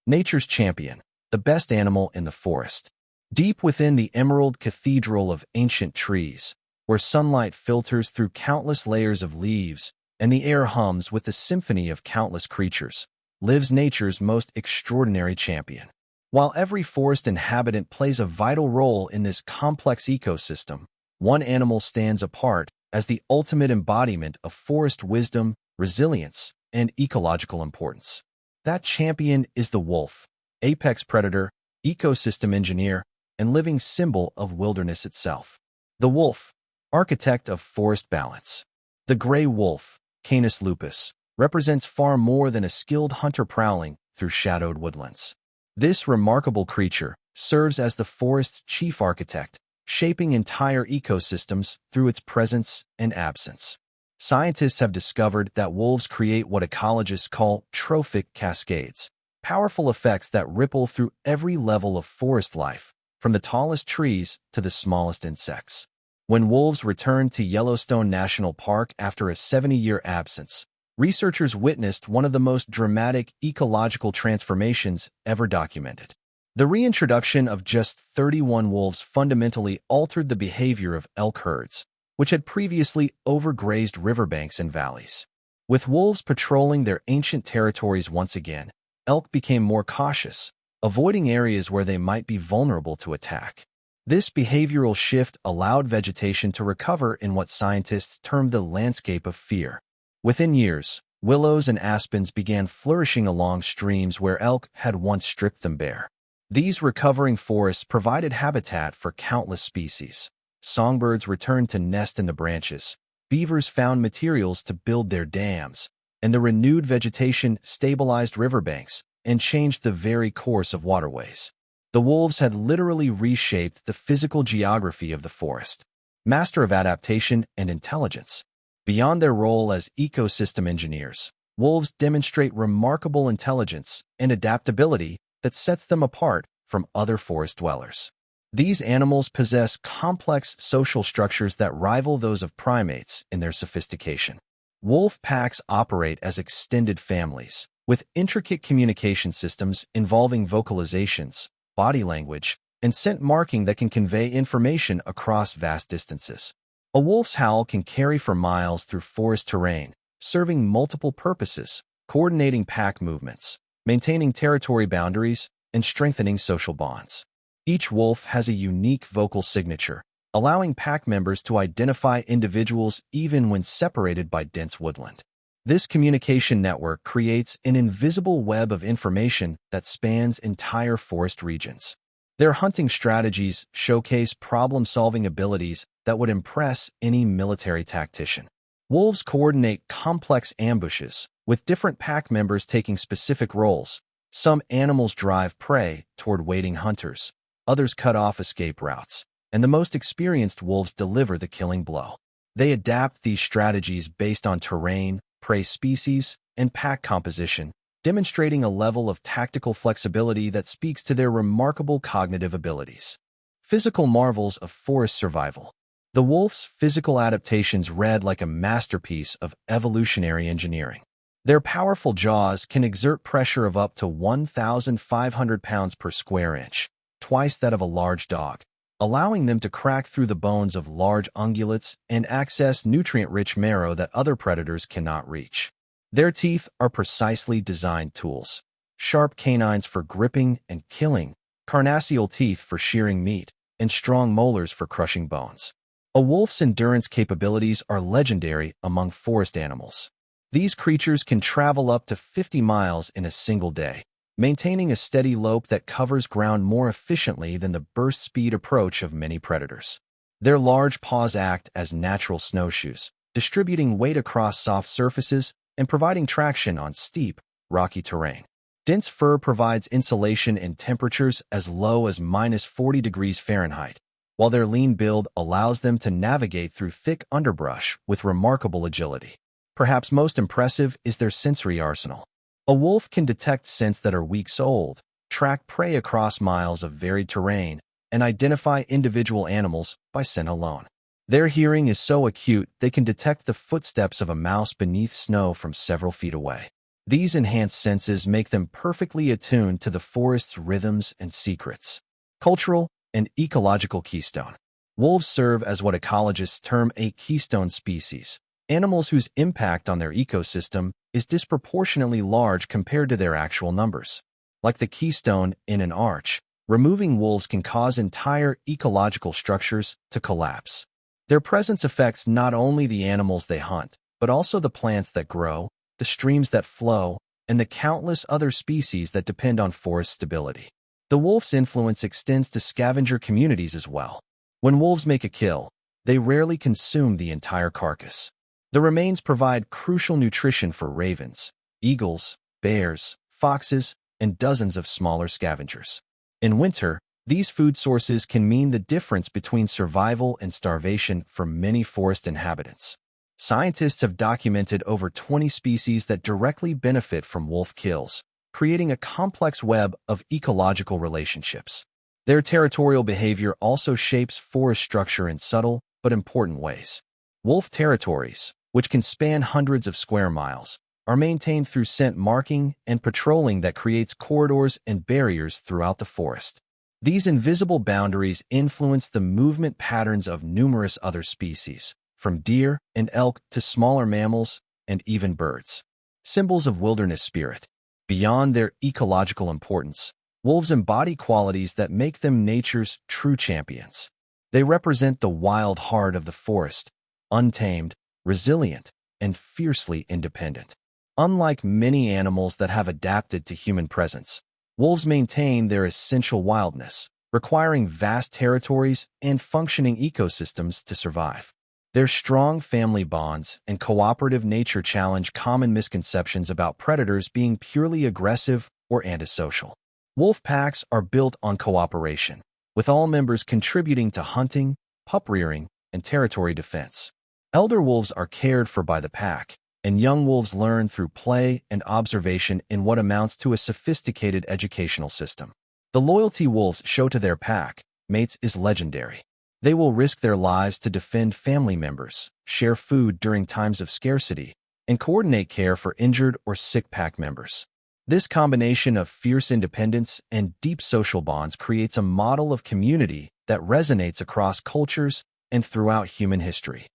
Nature's champion, the best animal in the forest. Deep within the emerald cathedral of ancient trees, where sunlight filters through countless layers of leaves and the air hums with the symphony of countless creatures, lives nature's most extraordinary champion. While every forest inhabitant plays a vital role in this complex ecosystem, one animal stands apart as the ultimate embodiment of forest wisdom, resilience, and ecological importance. That champion is the wolf, apex predator, ecosystem engineer, and living symbol of wilderness itself. The wolf, architect of forest balance. The gray wolf, Canis lupus, represents far more than a skilled hunter prowling through shadowed woodlands. This remarkable creature serves as the forest's chief architect, shaping entire ecosystems through its presence and absence. Scientists have discovered that wolves create what ecologists call trophic cascades, powerful effects that ripple through every level of forest life, from the tallest trees to the smallest insects. When wolves returned to Yellowstone National Park after a 70-year absence, researchers witnessed one of the most dramatic ecological transformations ever documented. The reintroduction of just 31 wolves fundamentally altered the behavior of elk herds, which had previously overgrazed riverbanks and valleys. With wolves patrolling their ancient territories once again, elk became more cautious, avoiding areas where they might be vulnerable to attack. This behavioral shift allowed vegetation to recover in what scientists term the landscape of fear. Within years, willows and aspens began flourishing along streams where elk had once stripped them bare. These recovering forests provided habitat for countless species. Songbirds returned to nest in the branches, beavers found materials to build their dams, and the renewed vegetation stabilized riverbanks and changed the very course of waterways. The wolves had literally reshaped the physical geography of the forest. Master of adaptation and intelligence. Beyond their role as ecosystem engineers, wolves demonstrate remarkable intelligence and adaptability that sets them apart from other forest dwellers. These animals possess complex social structures that rival those of primates in their sophistication. Wolf packs operate as extended families, with intricate communication systems involving vocalizations, body language, and scent marking that can convey information across vast distances. A wolf's howl can carry for miles through forest terrain, serving multiple purposes, coordinating pack movements, maintaining territory boundaries, and strengthening social bonds. Each wolf has a unique vocal signature, allowing pack members to identify individuals even when separated by dense woodland. This communication network creates an invisible web of information that spans entire forest regions. Their hunting strategies showcase problem-solving abilities that would impress any military tactician. Wolves coordinate complex ambushes, with different pack members taking specific roles. Some animals drive prey toward waiting hunters, others cut off escape routes, and the most experienced wolves deliver the killing blow. They adapt these strategies based on terrain, prey species, and pack composition, demonstrating a level of tactical flexibility that speaks to their remarkable cognitive abilities. Physical marvels of forest survival. The wolf's physical adaptations read like a masterpiece of evolutionary engineering. Their powerful jaws can exert pressure of up to 1,500 pounds per square inch, twice that of a large dog, allowing them to crack through the bones of large ungulates and access nutrient-rich marrow that other predators cannot reach. Their teeth are precisely designed tools, sharp canines for gripping and killing, carnassial teeth for shearing meat, and strong molars for crushing bones. A wolf's endurance capabilities are legendary among forest animals. These creatures can travel up to 50 miles in a single day, maintaining a steady lope that covers ground more efficiently than the burst speed approach of many predators. Their large paws act as natural snowshoes, distributing weight across soft surfaces and providing traction on steep, rocky terrain. Dense fur provides insulation in temperatures as low as -40 degrees Fahrenheit, while their lean build allows them to navigate through thick underbrush with remarkable agility. Perhaps most impressive is their sensory arsenal. A wolf can detect scents that are weeks old, track prey across miles of varied terrain, and identify individual animals by scent alone. Their hearing is so acute they can detect the footsteps of a mouse beneath snow from several feet away. These enhanced senses make them perfectly attuned to the forest's rhythms and secrets. Cultural and ecological keystone. Wolves serve as what ecologists term a keystone species, animals whose impact on their ecosystem is disproportionately large compared to their actual numbers. Like the keystone in an arch, removing wolves can cause entire ecological structures to collapse. Their presence affects not only the animals they hunt, but also the plants that grow, the streams that flow, and the countless other species that depend on forest stability. The wolf's influence extends to scavenger communities as well. When wolves make a kill, they rarely consume the entire carcass. The remains provide crucial nutrition for ravens, eagles, bears, foxes, and dozens of smaller scavengers. In winter, these food sources can mean the difference between survival and starvation for many forest inhabitants. Scientists have documented over 20 species that directly benefit from wolf kills, creating a complex web of ecological relationships. Their territorial behavior also shapes forest structure in subtle but important ways. Wolf territories, which can span hundreds of square miles, are maintained through scent marking and patrolling that creates corridors and barriers throughout the forest. These invisible boundaries influence the movement patterns of numerous other species, from deer and elk to smaller mammals and even birds. Symbols of wilderness spirit. Beyond their ecological importance, wolves embody qualities that make them nature's true champions. They represent the wild heart of the forest, untamed, resilient, and fiercely independent. Unlike many animals that have adapted to human presence, wolves maintain their essential wildness, requiring vast territories and functioning ecosystems to survive. Their strong family bonds and cooperative nature challenge common misconceptions about predators being purely aggressive or antisocial. Wolf packs are built on cooperation, with all members contributing to hunting, pup-rearing, and territory defense. Elder wolves are cared for by the pack, and young wolves learn through play and observation in what amounts to a sophisticated educational system. The loyalty wolves show to their pack mates is legendary. They will risk their lives to defend family members, share food during times of scarcity, and coordinate care for injured or sick pack members. This combination of fierce independence and deep social bonds creates a model of community that resonates across cultures and throughout human history.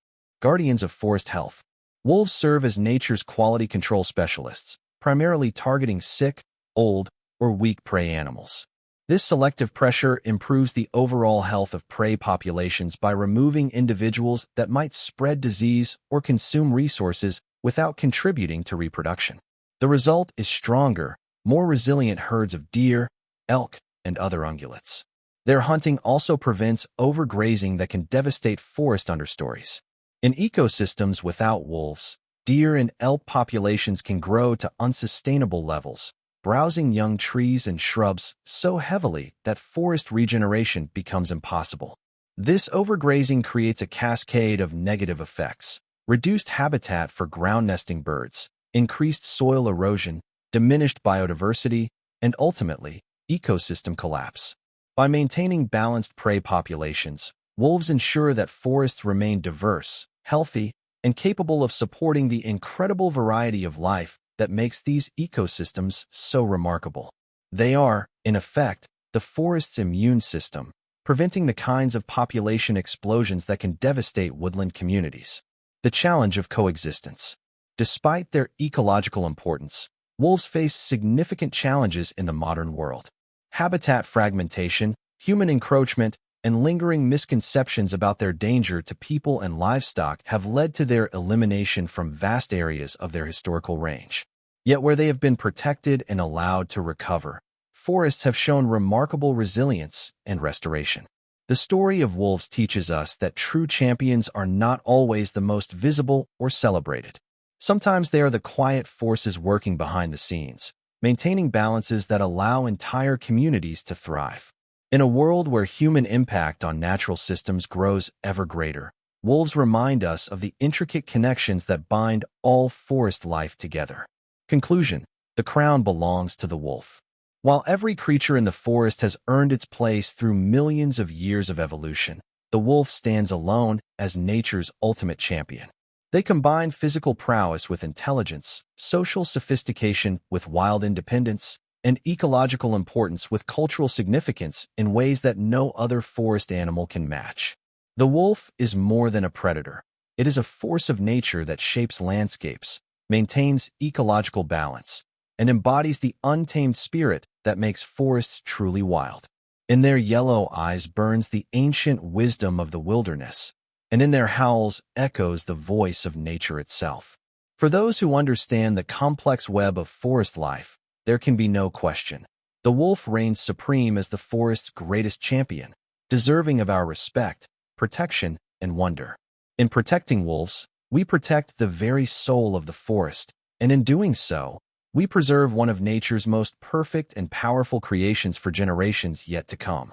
Guardians of forest health. Wolves serve as nature's quality control specialists, primarily targeting sick, old, or weak prey animals. This selective pressure improves the overall health of prey populations by removing individuals that might spread disease or consume resources without contributing to reproduction. The result is stronger, more resilient herds of deer, elk, and other ungulates. Their hunting also prevents overgrazing that can devastate forest understories. In ecosystems without wolves, deer and elk populations can grow to unsustainable levels, browsing young trees and shrubs so heavily that forest regeneration becomes impossible. This overgrazing creates a cascade of negative effects: reduced habitat for ground-nesting birds, increased soil erosion, diminished biodiversity, and ultimately, ecosystem collapse. By maintaining balanced prey populations, wolves ensure that forests remain diverse, healthy, and capable of supporting the incredible variety of life that makes these ecosystems so remarkable. They are, in effect, the forest's immune system, preventing the kinds of population explosions that can devastate woodland communities. The challenge of coexistence. Despite their ecological importance, wolves face significant challenges in the modern world. Habitat fragmentation, human encroachment, and lingering misconceptions about their danger to people and livestock have led to their elimination from vast areas of their historical range. Yet where they have been protected and allowed to recover, forests have shown remarkable resilience and restoration. The story of wolves teaches us that true champions are not always the most visible or celebrated. Sometimes they are the quiet forces working behind the scenes, maintaining balances that allow entire communities to thrive. In a world where human impact on natural systems grows ever greater, wolves remind us of the intricate connections that bind all forest life together. Conclusion: the crown belongs to the wolf. While every creature in the forest has earned its place through millions of years of evolution, the wolf stands alone as nature's ultimate champion. They combine physical prowess with intelligence, social sophistication with wild independence, and ecological importance with cultural significance in ways that no other forest animal can match. The wolf is more than a predator. It is a force of nature that shapes landscapes, maintains ecological balance, and embodies the untamed spirit that makes forests truly wild. In their yellow eyes burns the ancient wisdom of the wilderness, and in their howls echoes the voice of nature itself. For those who understand the complex web of forest life, there can be no question. The wolf reigns supreme as the forest's greatest champion, deserving of our respect, protection, and wonder. In protecting wolves, we protect the very soul of the forest, and in doing so, we preserve one of nature's most perfect and powerful creations for generations yet to come.